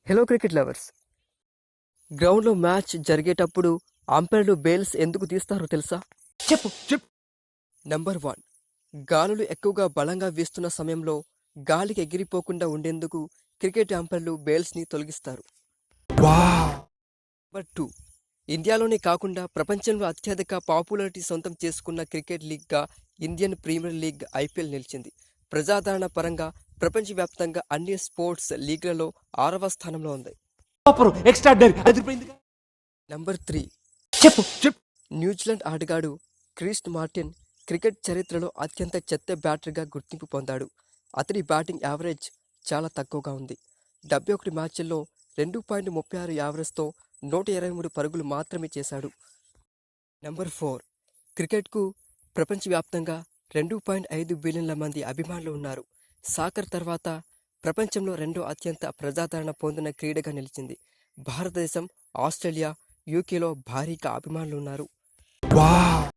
Hello cricket lovers. గ్రౌండ్లో match జరిగేటప్పుడు అంపైర్లు bails ఎందుకు తీస్తారో తెలుసా? చెప్పు. నంబర్ 1, గాలులు ఎక్కువగా బలంగా వీస్తున్న సమయంలో గాలికి ఎగిరిపోకుండా ఉండేందుకు క్రికెట్ అంపైర్లు బెయిల్స్ని తొలగిస్తారు. వావ్. నంబర్ 2, ఇండియాలోనే కాకుండా ప్రపంచంలో అత్యధిక పాపులారిటీ సొంతం చేసుకున్న క్రికెట్ లీగ్గా ఇండియన్ ప్రీమియర్ లీగ్ ఐపీఎల్ నిలిచింది. ప్రజాదరణ పరంగా ప్రపంచవ్యాప్తంగా అన్ని స్పోర్ట్స్ లీగ్లలో 6వ స్థానంలో ఉంది. సూపర్ ఎక్స్ట్రాడనరీ అదిరిపోయింది. నంబర్ 3, చెప్పు. న్యూజిలాండ్ ఆటగాడు క్రిస్ మార్టిన్ క్రికెట్ చరిత్రలో అత్యంత చెత్త బ్యాటర్గా గుర్తింపు పొందాడు. అతని బ్యాటింగ్ యావరేజ్ చాలా తక్కువగా ఉంది. 71 మ్యాచ్ల్లో 2.36 యావరేజ్తో 123 పరుగులు మాత్రమే చేశాడు. నంబర్ 4, క్రికెట్కు ప్రపంచవ్యాప్తంగా 2.5 బిలియన్ల మంది అభిమానులు ఉన్నారు. సాకర్ తర్వాత ప్రపంచంలో రెండో అత్యంత ప్రజాదరణ పొందిన క్రీడగా నిలిచింది. భారతదేశం, ఆస్ట్రేలియా, యూకేలో భారీగా అభిమానులు ఉన్నారు. వావ్.